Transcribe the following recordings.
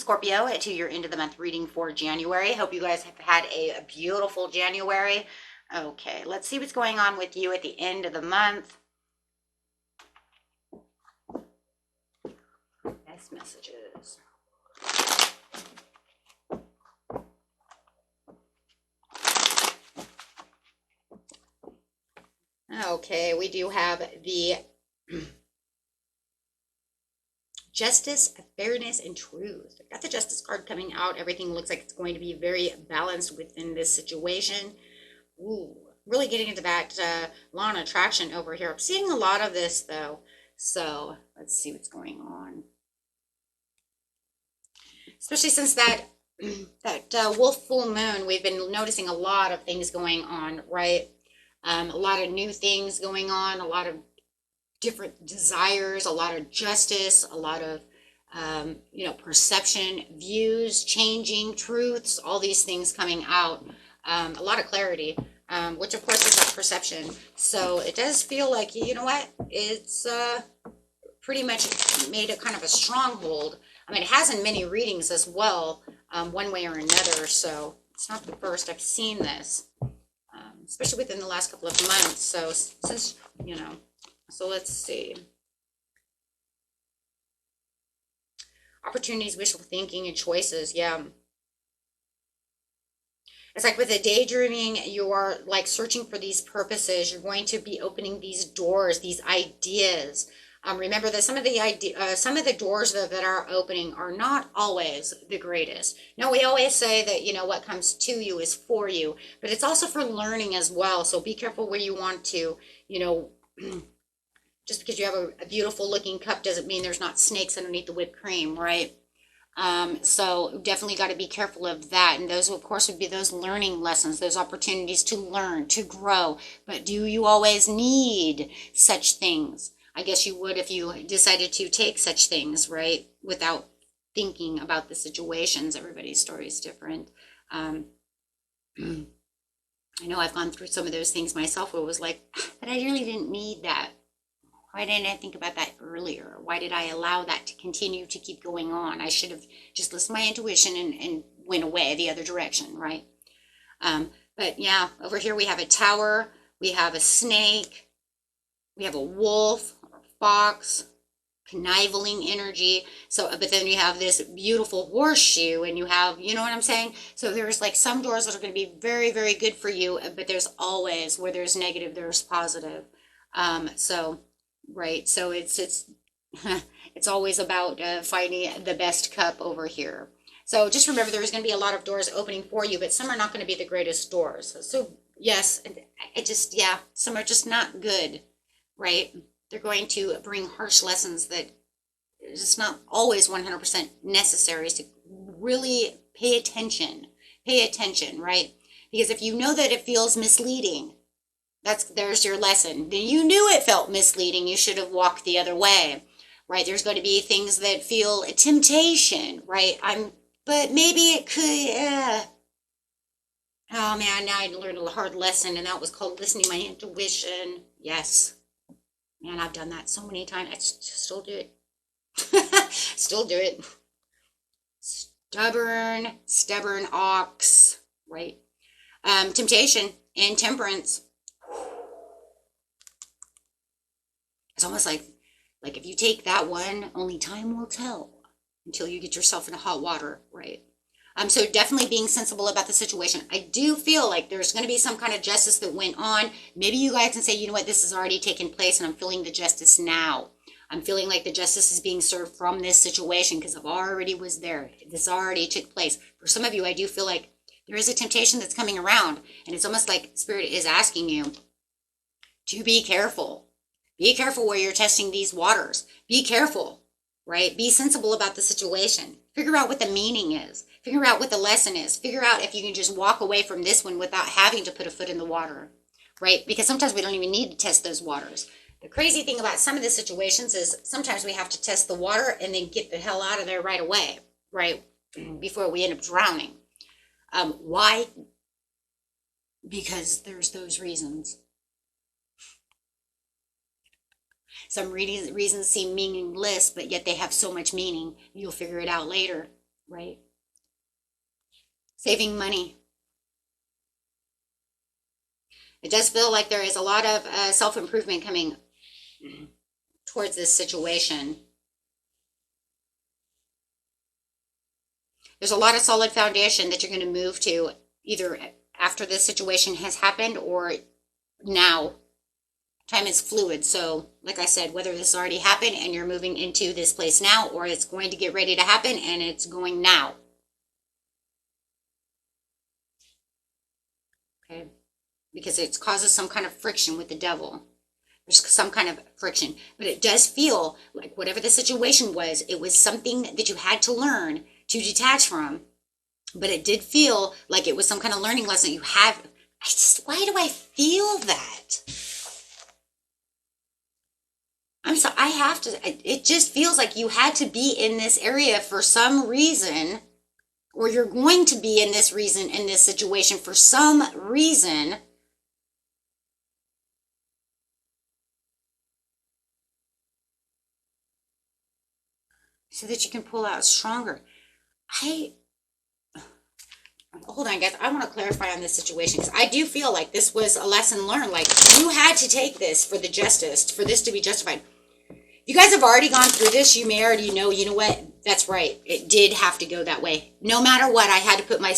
Scorpio, to your end of the month reading for January. Hope you guys have had a beautiful January. Okay, let's see what's going on with you at the end of the month. Nice messages. Okay, we do have the Justice, Fairness, and Truth. I've got the Justice card coming out. Everything looks like it's going to be very balanced within this situation. Ooh, really getting into that law and attraction over here. I'm seeing a lot of this, though. So let's see what's going on. Especially since that wolf full moon, we've been noticing a lot of things going on, right? A lot of new things going on, a lot of different desires, a lot of justice, a lot of perception, views changing, truths, all these things coming out, a lot of clarity, which of course is that perception. So it does feel like, you know what, it's pretty much made a kind of a stronghold. I mean, it has in many readings as well, one way or another, so it's not the first I've seen this, especially within the last couple of months. So since, so let's see. Opportunities, wishful thinking, and choices. Yeah. It's like with the daydreaming, you are like searching for these purposes. You're going to be opening these doors, these ideas. Remember that some of the doors that are opening are not always the greatest. Now, we always say that, what comes to you is for you, but it's also for learning as well. So be careful where you want to, just because you have a beautiful looking cup doesn't mean there's not snakes underneath the whipped cream, right? So definitely got to be careful of that. And those, of course, would be those learning lessons, those opportunities to learn, to grow. But do you always need such things? I guess you would if you decided to take such things, right? Without thinking about the situations. Everybody's story is different. I know I've gone through some of those things myself where it was like, but I really didn't need that. Why didn't I think about that earlier? Why did I allow that to continue to keep going on? I should have just listened to my intuition and went away the other direction, right? But yeah, over here we have a tower, we have a snake, we have a wolf, a fox, conniving energy. So, but then you have this beautiful horseshoe, and you have, you know what I'm saying? So there's like some doors that are going to be very, very good for you, but there's always, where there's negative, there's positive. Right, so it's it's always about finding the best cup over here. So just remember, there's going to be a lot of doors opening for you, but some are not going to be the greatest doors. So yes, some are just not good, right? They're going to bring harsh lessons that is just not always 100% necessary. So really pay attention, right? Because if you know that it feels misleading, there's your lesson. You knew it felt misleading. You should have walked the other way, right? There's going to be things that feel a temptation, right? But maybe it could, oh man, now I learned a hard lesson, and that was called listening to my intuition. Yes. Man, I've done that so many times. I still do it. Still do it. Stubborn ox, right? Temptation and temperance. It's almost like if you take that one, only time will tell until you get yourself into hot water, right? So definitely being sensible about the situation. I do feel like there's going to be some kind of justice that went on. Maybe you guys can say, you know what, this has already taken place, and I'm feeling the justice now. I'm feeling like the justice is being served from this situation because I've already was there. This already took place. For some of you, I do feel like there is a temptation that's coming around, and it's almost like Spirit is asking you to be careful. Be careful where you're testing these waters. Be careful, right? Be sensible about the situation. Figure out what the meaning is. Figure out what the lesson is. Figure out if you can just walk away from this one without having to put a foot in the water, right? Because sometimes we don't even need to test those waters. The crazy thing about some of the situations is sometimes we have to test the water and then get the hell out of there right away, right? Before we end up drowning. Why? Because there's those reasons. Some reasons seem meaningless, but yet they have so much meaning. You'll figure it out later. right? Saving money. It does feel like there is a lot of self-improvement coming towards this situation. There's a lot of solid foundation that you're going to move to either after this situation has happened or now. Time is fluid. So like I said, whether this already happened and you're moving into this place now, or it's going to get ready to happen and it's going now. Okay. Because it causes some kind of friction with the devil. There's some kind of friction, but it does feel like whatever the situation was, it was something that you had to learn to detach from, but it did feel like it was some kind of learning lesson you have. Why do I feel that? It just feels like you had to be in this area for some reason, or you're going to be in this situation for some reason. So that you can pull out stronger. Hold on, guys. I want to clarify on this situation because I do feel like this was a lesson learned. Like you had to take this for this to be justified. You guys have already gone through this. You may already know, you know what? That's right. It did have to go that way. No matter what, I had to put my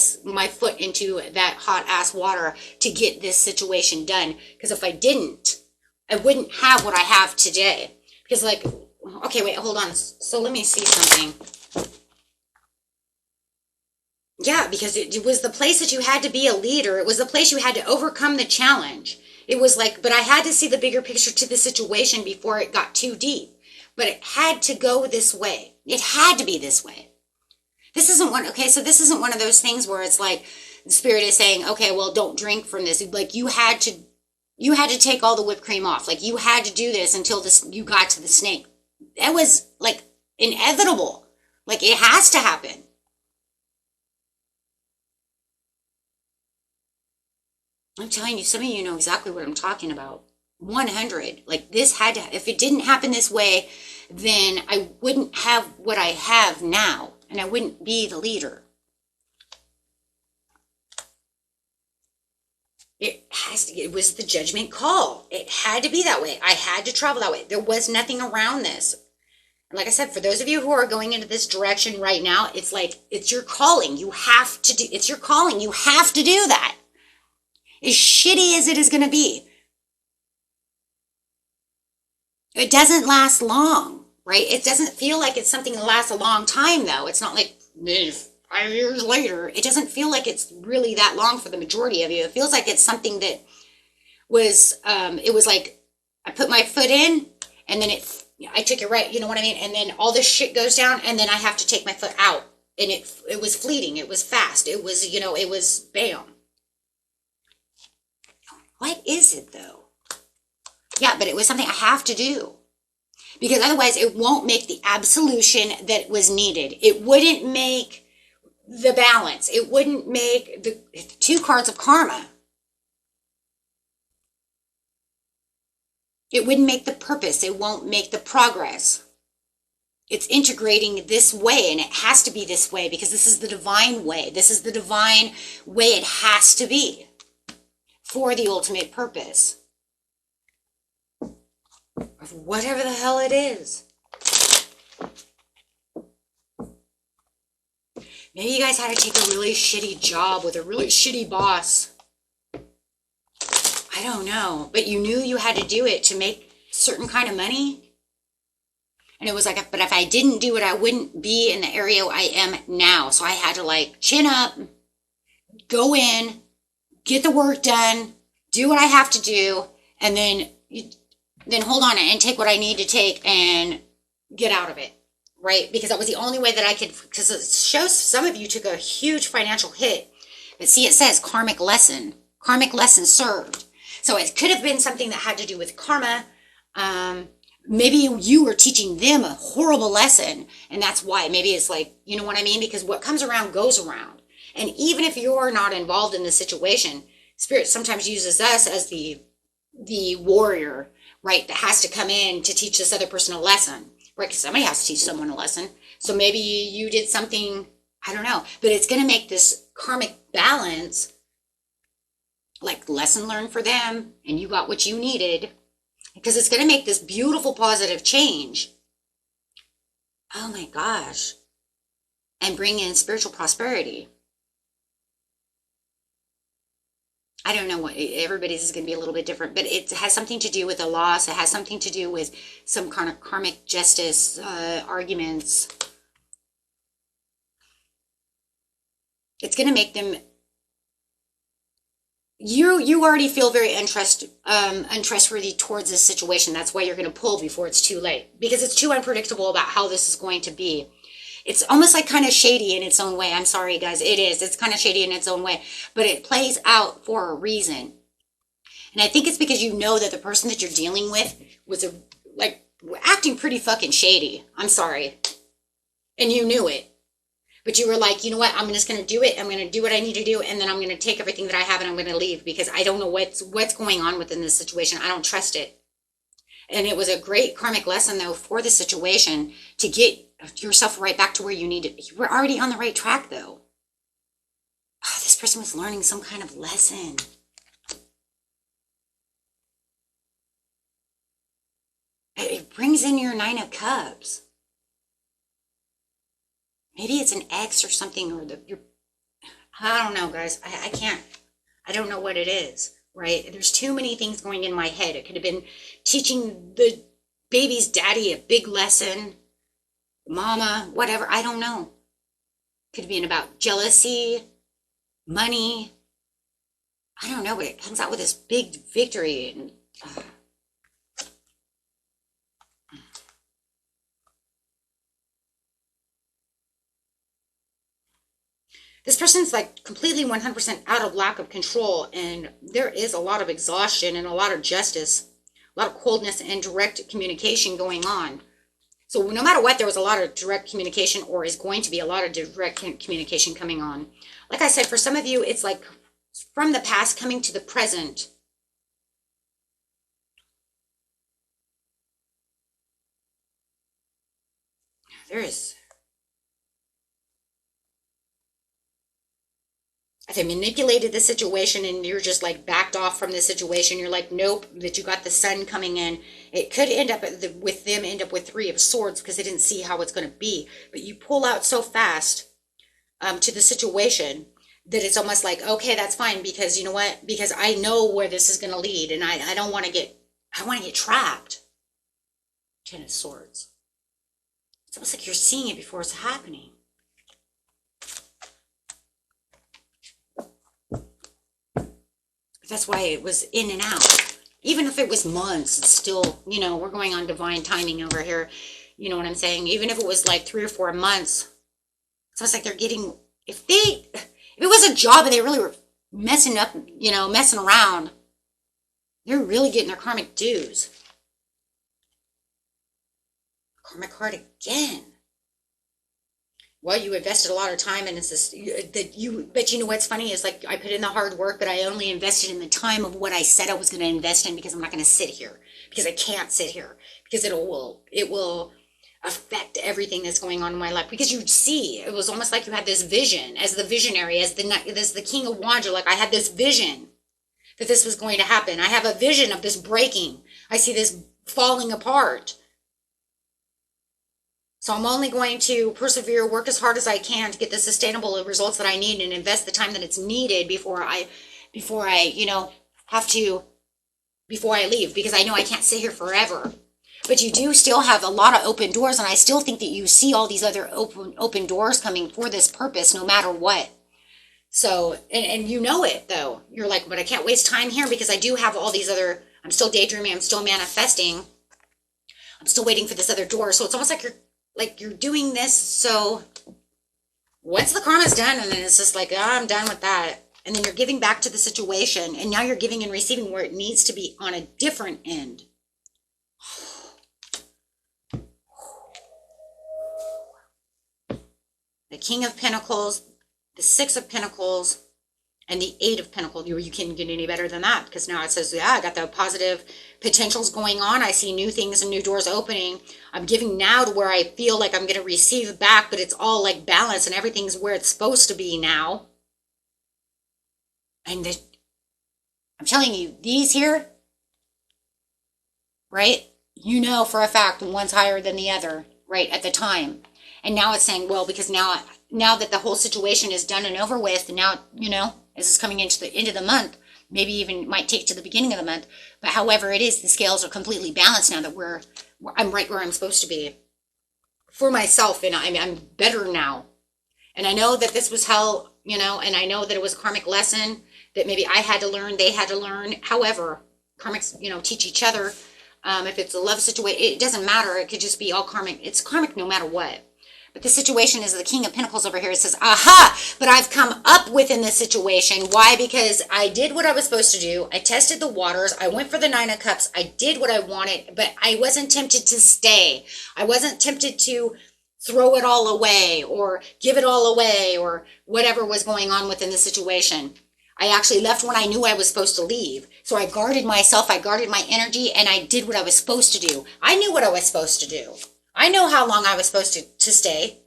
foot into that hot ass water to get this situation done. Because if I didn't, I wouldn't have what I have today. Because like, okay, wait, hold on. So let me see something. Yeah, because it was the place that you had to be a leader. It was the place you had to overcome the challenge. It was like, but I had to see the bigger picture to the situation before it got too deep. But it had to go this way. It had to be this way. This isn't one of those things where it's like the spirit is saying, okay, well, don't drink from this. Like you had to take all the whipped cream off. Like you had to do this until you got to the snake. That was like inevitable. Like it has to happen. I'm telling you, some of you know exactly what I'm talking about. 100. Like this had to, if it didn't happen this way, then I wouldn't have what I have now, and I wouldn't be the leader. It was the judgment call. It had to be that way. I had to travel that way. There was nothing around this. And like I said, for those of you who are going into this direction right now, it's like, it's your calling. It's your calling. You have to do that. As shitty as it is going to be. It doesn't last long, right? It doesn't feel like it's something that lasts a long time, though. It's not like 5 years later. It doesn't feel like it's really that long for the majority of you. It feels like it's something that was, it was like, I put my foot in, and then I took it right, you know what I mean? And then all this shit goes down, and then I have to take my foot out. And it was fleeting. It was fast. It was, it was bam. What is it, though? Yeah, but it was something I have to do. Because otherwise it won't make the absolution that was needed. It wouldn't make the balance. It wouldn't make the 2 cards of karma. It wouldn't make the purpose. It won't make the progress. It's integrating this way, and it has to be this way because this is the divine way. This is the divine way it has to be for the ultimate purpose. Of whatever the hell it is. Maybe you guys had to take a really shitty job with a really shitty boss. I don't know. But you knew you had to do it to make certain kind of money. And it was like, but if I didn't do it, I wouldn't be in the area I am now. So I had to like chin up, go in, get the work done, do what I have to do, and then hold on and take what I need to take and get out of it, right? Because that was the only way that I could, because it shows some of you took a huge financial hit. But see, it says karmic lesson served. So it could have been something that had to do with karma. Maybe you were teaching them a horrible lesson, and that's why. Maybe it's like, you know what I mean? Because what comes around goes around. And even if you're not involved in the situation, Spirit sometimes uses us as the warrior, right, that has to come in to teach this other person a lesson, right? Because somebody has to teach someone a lesson. So maybe you did something, I don't know, but it's going to make this karmic balance like lesson learned for them, and you got what you needed, because it's going to make this beautiful positive change. Oh my gosh. And bring in spiritual prosperity. I don't know what, everybody's is going to be a little bit different, but it has something to do with a loss. It has something to do with some kind of karmic justice arguments. It's going to make them, you already feel very untrustworthy towards this situation. That's why you're going to pull before it's too late, because it's too unpredictable about how this is going to be. It's almost like kind of shady in its own way. I'm sorry, guys. It is. It's kind of shady in its own way, but it plays out for a reason. And I think it's because you know that the person that you're dealing with was acting pretty fucking shady. I'm sorry. And you knew it. But you were like, you know what? I'm just going to do it. I'm going to do what I need to do. And then I'm going to take everything that I have and I'm going to leave, because I don't know what's going on within this situation. I don't trust it. And it was a great karmic lesson, though, for the situation to get yourself right back to where you need it. You were already on the right track, though. Oh, this person was learning some kind of lesson. It brings in your Nine of Cups. Maybe it's an ex or something, or I don't know, guys. I don't know what it is, right? There's too many things going in my head. It could have been teaching the baby's daddy a big lesson, mama, whatever. I don't know. Could have been about jealousy, money. I don't know, but it comes out with this big victory. And this person's like completely 100% out of lack of control, and there is a lot of exhaustion and a lot of justice, a lot of coldness and direct communication going on. So no matter what, there was a lot of direct communication, or is going to be a lot of direct communication coming on. Like I said, for some of you, it's like from the past coming to the present. There is. They manipulated the situation and you're just like backed off from the situation. You're like, nope, that you got the sun coming in. It could end up with them end up with Three of Swords because they didn't see how it's going to be. But you pull out so fast to the situation that it's almost like, okay, that's fine, because you know what? Because I know where this is going to lead, and I don't want to get, I want to get trapped. Ten of Swords. It's almost like you're seeing it before it's happening. That's why it was in and out. Even if it was months, it's still, you know, we're going on divine timing over here. You know what I'm saying? Even if it was like 3 or 4 months, it's almost like they're getting, if it was a job and they really were messing up, you know, messing around, they're really getting their karmic dues. Karmic card again. Well, you invested a lot of time, and it's this that you. But you know what's funny is, like, I put in the hard work, but I only invested in the time of what I said I was going to invest in, because I'm not going to sit here, because I can't sit here, because it will affect everything that's going on in my life. Because you see, it was almost like you had this vision as the visionary, as the King of Wands. You're like, I had this vision that this was going to happen. I have a vision of this breaking. I see this falling apart. So I'm only going to persevere, work as hard as I can to get the sustainable results that I need, and invest the time that it's needed before I, you know, before I leave, because I know I can't sit here forever. But you do still have a lot of open doors, and I still think that you see all these other open doors coming for this purpose, no matter what. So, and you know it, though. You're like, but I can't waste time here, because I do have all these other, I'm still daydreaming, I'm still manifesting, I'm still waiting for this other door. So it's almost like you're doing this, so once the karma's done, and then it's just like, oh, I'm done with that. And then you're giving back to the situation, and now you're giving and receiving where it needs to be on a different end. The King of Pentacles, the Six of Pentacles, And the Eight of Pentacles, you can't get any better than that, because now it says, yeah, I got the positive potentials going on. I see new things and new doors opening. I'm giving now to where I feel like I'm going to receive back, but it's all like balance and everything's where it's supposed to be now. And I'm telling you, these here, right? You know for a fact one's higher than the other, right, at the time. And now it's saying, well, because now that the whole situation is done and over with, now, you know, this is coming into the end of the month, maybe even might take to the beginning of the month, but however it is, the scales are completely balanced now that I'm right where I'm supposed to be for myself, and I'm better now. And I know that this was hell, you know, and I know that it was a karmic lesson that maybe I had to learn, they had to learn. However, karmics, you know, teach each other. If it's a love situation, it doesn't matter. It could just be all karmic. It's karmic no matter what. But the situation is the King of Pentacles over here. It says, aha, but I've come up within this situation. Why? Because I did what I was supposed to do. I tested the waters. I went for the Nine of Cups. I did what I wanted, but I wasn't tempted to stay. I wasn't tempted to throw it all away or give it all away or whatever was going on within the situation. I actually left when I knew I was supposed to leave. So I guarded myself. I guarded my energy, and I did what I was supposed to do. I knew what I was supposed to do. I know how long I was supposed to stay.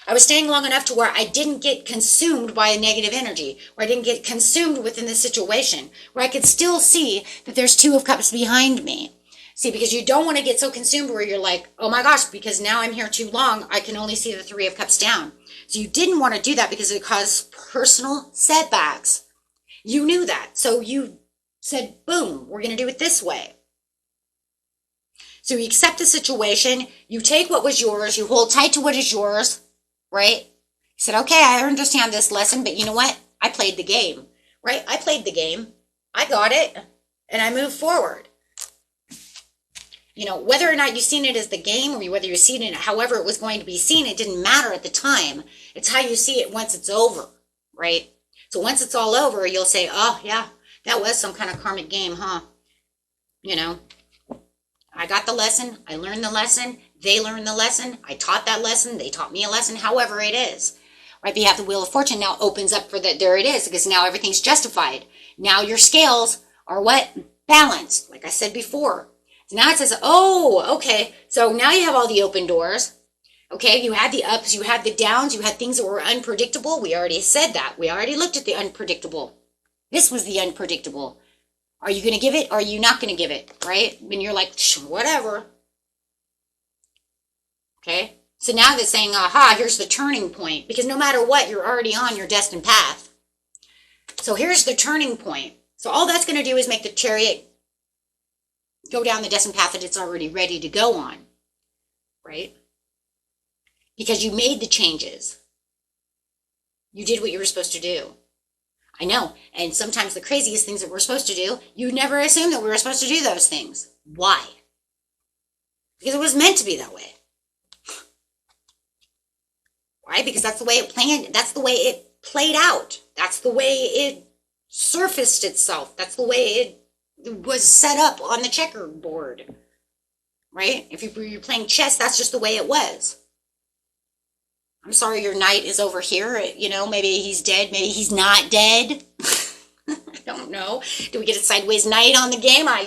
I was staying long enough to where I didn't get consumed by a negative energy, where I didn't get consumed within the situation, where I could still see that there's Two of Cups behind me. See, because you don't want to get so consumed where you're like, oh my gosh, because now I'm here too long, I can only see the Three of Cups down. So you didn't want to do that because it caused personal setbacks. You knew that. So you said, boom, we're going to do it this way. So you accept the situation, you take what was yours, you hold tight to what is yours, right? You said, okay, I understand this lesson, but you know what? I played the game, right? I played the game. I got it, and I moved forward. You know, whether or not you've seen it as the game or whether you've seen it however it was going to be seen, it didn't matter at the time. It's how you see it once it's over, right? So once it's all over, you'll say, oh, yeah, that was some kind of karmic game, huh? You know? I got the lesson. I learned the lesson. They learned the lesson. I taught that lesson. They taught me a lesson, however it is. Right? But you have the Wheel of Fortune now opens up for that. There it is, because now everything's justified. Now your scales are what? Balanced, like I said before. So now it says, oh, okay. So now you have all the open doors. Okay, you had the ups, you had the downs, you had things that were unpredictable. We already said that. We already looked at the unpredictable. This was the unpredictable. Are you going to give it or are you not going to give it, right? When you're like, whatever. Okay? So now they're saying, aha, here's the turning point. Because no matter what, you're already on your destined path. So here's the turning point. So all that's going to do is make the Chariot go down the destined path that it's already ready to go on. Right? Because you made the changes. You did what you were supposed to do. I know. And sometimes the craziest things that we're supposed to do, you never assume that we were supposed to do those things. Why? Because it was meant to be that way. Why? Because that's the way it planned. That's the way it played out. That's the way it surfaced itself. That's the way it was set up on the checkerboard. Right? If you're playing chess, that's just the way it was. I'm sorry your knight is over here. You know, maybe he's dead. Maybe he's not dead. I don't know. Do we get a sideways knight on the game? I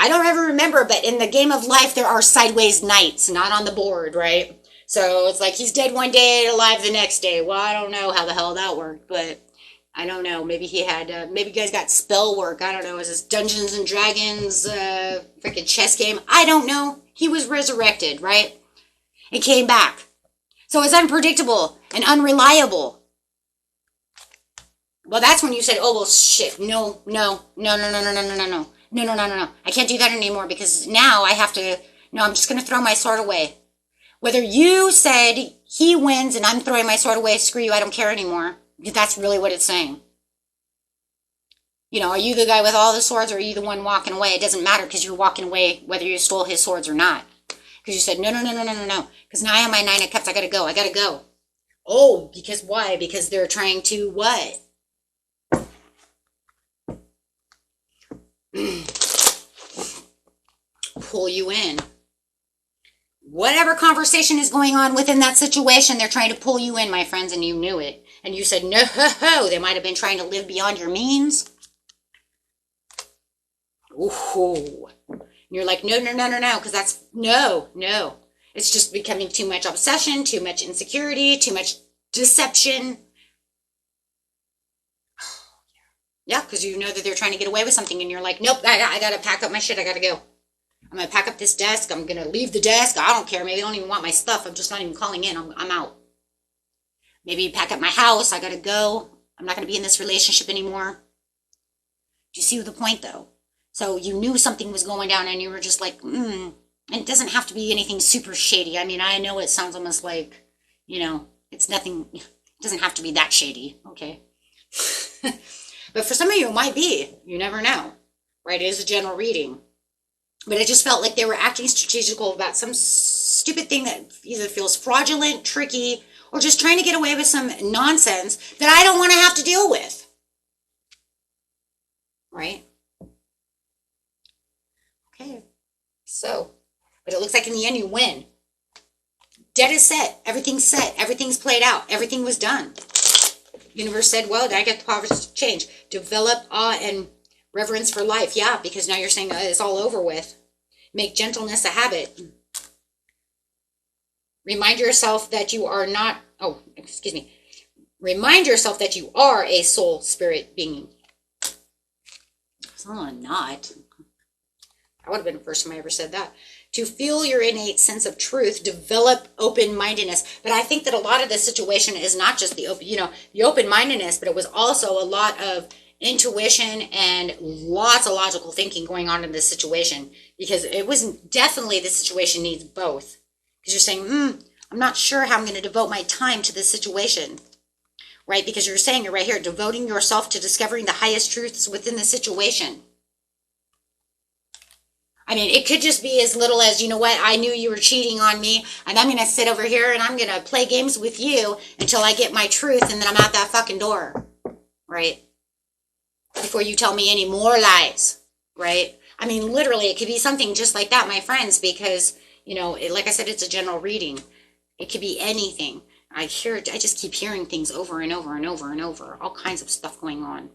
don't ever remember, but in the game of life, there are sideways knights, not on the board, right? So it's like he's dead one day, alive the next day. Well, I don't know how the hell that worked, but I don't know. Maybe he had, maybe you guys got spell work. I don't know. Is this Dungeons and Dragons, freaking chess game? I don't know. He was resurrected, right? And came back. So it's unpredictable and unreliable. Well, that's when you said, oh, well, shit, no. I can't do that anymore because now I have to, no, I'm just going to throw my sword away. Whether you said he wins and I'm throwing my sword away, screw you, I don't care anymore. That's really what it's saying. You know, are you the guy with all the swords or are you the one walking away? It doesn't matter because you're walking away whether you stole his swords or not. Because you said, no. Because now I have my 9 of Cups. I got to go. Oh, because why? Because they're trying to what? Pull you in. whatever conversation is going on within that situation, they're trying to pull you in, my friends, and you knew it. And you said, no, they might have been trying to live beyond your means. Ooh. And you're like, no, because that's, no. It's just becoming too much obsession, too much insecurity, too much deception. Yeah, because you know that they're trying to get away with something, and you're like, nope, I got to pack up my shit. I got to go. I'm going to pack up this desk. I'm going to leave the desk. I don't care. Maybe they don't even want my stuff. I'm just not even calling in. I'm out. Maybe pack up my house. I got to go. I'm not going to be in this relationship anymore. Do you see the point, though? So you knew something was going down, and you were just like, And it doesn't have to be anything super shady. I mean, I know it sounds almost like, it's nothing. It doesn't have to be that shady. Okay. But for some of you, it might be. You never know. Right? It is a general reading. But it just felt like they were acting strategical about some stupid thing that either feels fraudulent, tricky, or just trying to get away with some nonsense that I don't want to have to deal with. Right? Okay. So, but it looks like in the end you win. Debt is set. Everything's set. Everything's played out. Everything was done. Universe said, well, I get the power to change. Develop awe and reverence for life. Yeah, because now you're saying it's all over with. Make gentleness a habit. Remind yourself that you are not, Remind yourself that you are a soul spirit being. Oh, not. That would have been the first time I ever said that. To feel your innate sense of truth, develop open-mindedness. But I think that a lot of this situation is not just the open-mindedness, but it was also a lot of intuition and lots of logical thinking going on in this situation, because it wasn't definitely the situation needs both. Because you're saying, I'm not sure how I'm going to devote my time to this situation, right? Because you're saying it right here, devoting yourself to discovering the highest truths within the situation. I mean, it could just be as little as, you know what, I knew you were cheating on me, and I'm going to sit over here and I'm going to play games with you until I get my truth, and then I'm out that fucking door, right? Before you tell me any more lies, right? I mean, literally, it could be something just like that, my friends, because, like I said, it's a general reading. It could be anything. I just keep hearing things over and over and over and over, all kinds of stuff going on.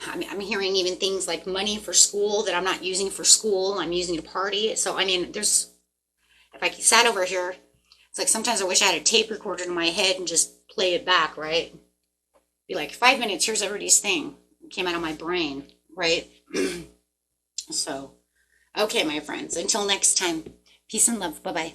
I'm hearing even things like money for school that I'm not using for school, I'm using to party. So, I mean, if I sat over here, it's like sometimes I wish I had a tape recorder in my head and just play it back, right? Be like, 5 minutes, here's everybody's thing. It came out of my brain, right? So, okay, my friends, until next time, peace and love. Bye-bye.